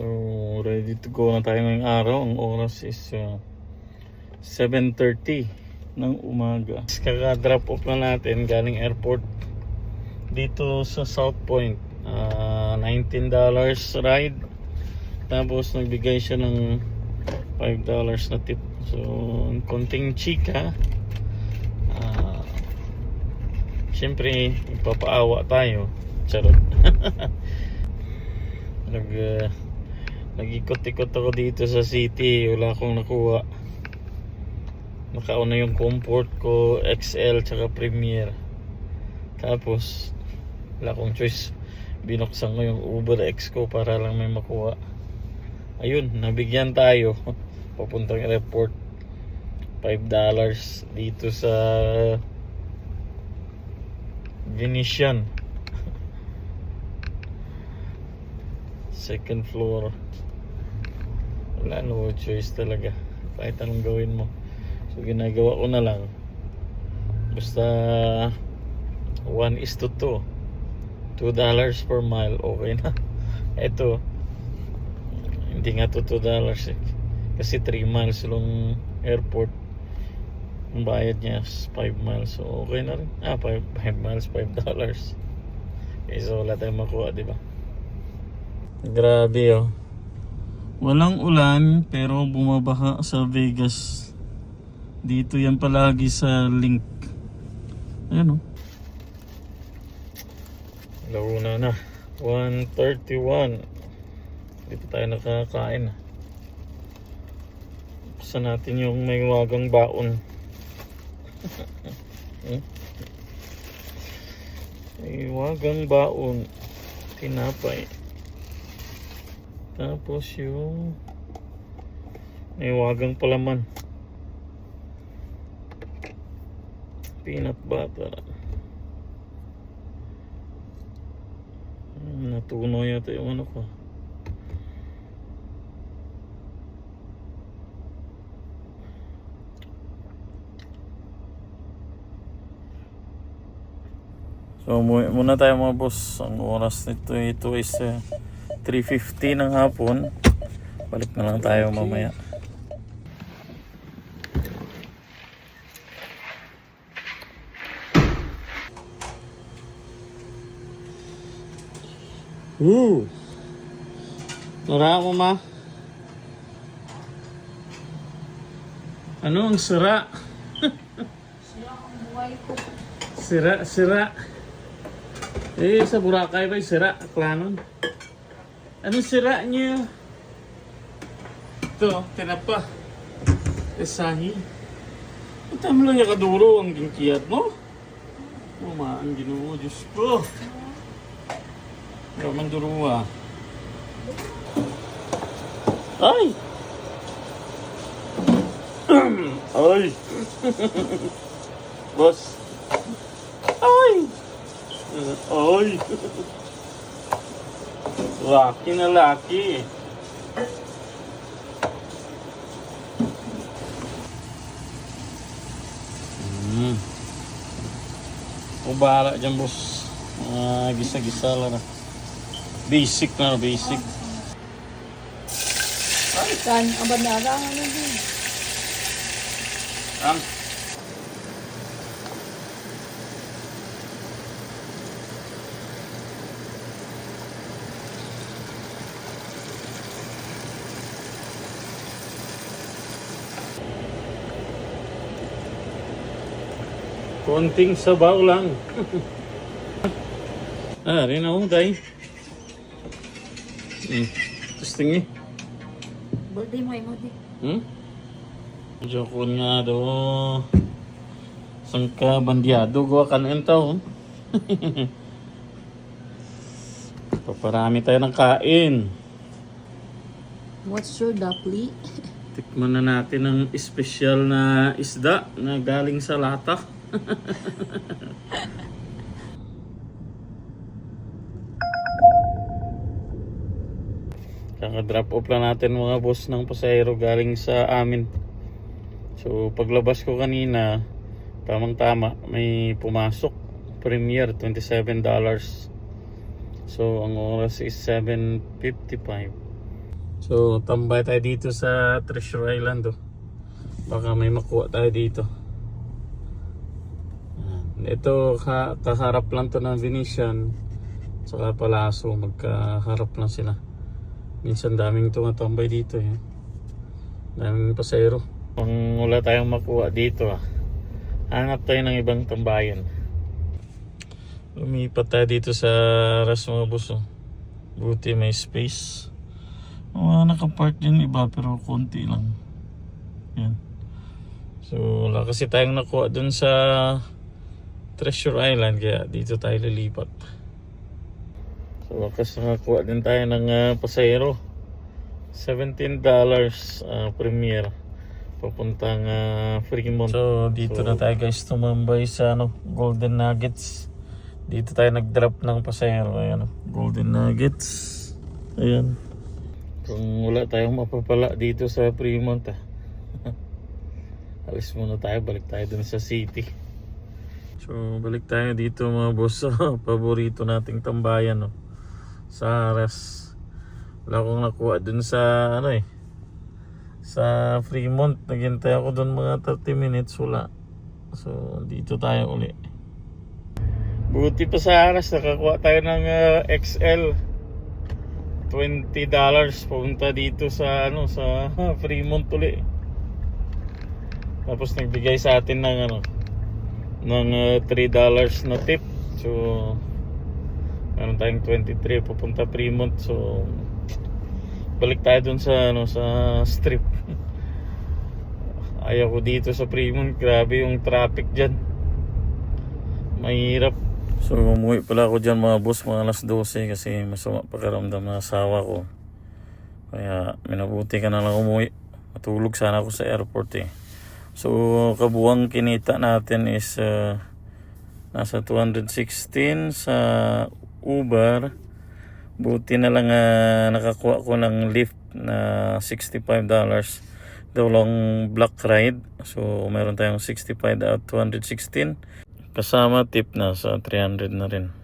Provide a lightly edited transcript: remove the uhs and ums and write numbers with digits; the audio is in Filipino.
So, ready to go na tayo ngayong araw. Ang oras is 7:30 ng umaga. Kaka-drop off na natin galing airport dito sa South Point. $19 ride. Tapos nagbigay siya ng $5 na tip. So, konting chika. Siyempre, ipapaawa tayo. Charot. Nag-ikot-ikot ako dito sa city. Wala akong nakuha. Nakauna yung Comfort ko, XL, tsaka Premier. Tapos, wala akong choice. Binuksan ko yung Uber X ko para lang may makuha. Ayun, nabigyan tayo. Papuntang airport. $5 dito sa Venetian. Second floor. Wala, no choice talaga. Kahit anong gawin mo. So ginagawa ko na lang. Basta 1:2. $2 per mile. Okay na. Ito, hindi nga to $2 eh. Kasi 3 miles lang airport. Ang bayad niya is 5 miles. So okay na rin. 5 miles, $5. Okay, so wala tayong makuha, diba? Grabe oh. Walang ulan pero bumabaha sa Vegas. Dito yan palagi sa link. Ayan oh. Launa na. 1:31. Dito tayo nakakain. Buksan natin yung may wagang baon. May wagang baon. Tinapay. Tapos yung may wagang palaman. Peanut butter. Natunaw yata yung ano ko. So muna tayo mga boss. Ang oras nito ito is 3:50 ng hapon. Balik na lang tayo mamaya. Tara ako ma. Ano ang sira? Sira ang buhay ko. Sira. Sa Boracay ba sira? Klanon. Anong sira niyo? Ito, tinapa. Esahi. Ito mo lang yung kaduro ang ginkiyat mo. Umaan Ginoo, Diyos ko. Raman duruwa. Ay! Ay! Boss. Ay! Ay! Laki na laki. O bahala dyan boss. Gisa-gisa lang na. Basic na, basic. Ay, kan, ang bandara nga na din. Konting sabaw lang. Rin ako, day. Tapos tingi. Birthday mo, imo di. Joke nga do. Sangka bandiado gawa ka na entaw. Paparami tayo ng kain. What's your dapli? Tikman na natin ang espesyal na isda na galing sa lata. Kaka-drop off lang natin mga boss ng pasahero galing sa amin. So paglabas ko kanina, tamang-tama may pumasok. Premier $27. So ang oras is 7:55. So tambay tayo dito sa Treasure Island, oh. Baka may makuha tayo dito. Ito kaharap lang to ng Venetian saka Palazzo, magkaharap lang sila. Minsan daming tumatambay dito, eh. Daming pasero. Kung wala tayong makuha dito, hanap tayo ng ibang tambayan. Lumipat tayo dito sa Rasmabus, oh. Buti may space. Nakapark din iba pero konti lang. Yan. So wala kasi tayong nakuha dun sa Treasure Island, kaya dito tayo lilipat. So wakas nakakuha din tayo ng pasahero. $17 premier papuntang Fremont. So dito na tayo guys tumambay sa Golden Nuggets. Dito tayo nag-drop ng pasahero. Ayan, Golden Nuggets. Ayan. Kung wala tayong mapapala dito sa Fremont, alis muna tayo, balik tayo dun sa city. So balik tayo dito mga boss. Paborito nating tambayan, no? Sa Aras. Wala akong nakuha dun sa sa Fremont. Naghintay ako dun mga 30 minutes, wala. So dito tayo uli. Buti pa sa Aras nakakuha tayo ng XL. $20 punta dito sa sa Fremont uli. Tapos nagbigay sa atin ng ng $3 na tip. So meron tayong 23 pupunta Fremont. So balik tayo dun sa sa strip. Ayaw ko dito sa Fremont, grabe yung traffic diyan. Mahirap. So umuwi pala ako dyan mga boss, mga alas 12 kasi masama pakaramdam ng asawa ko. Kaya minabuti ka na lang umuwi. Matulog sana ako sa airport, eh. So kabuwang kinita natin is nasa 216 sa Uber. Buti na lang nakakuha ko ng Lyft na $65. Dalawang black ride. So meron tayong 65 at 216. Kasama tip na sa 300 na rin.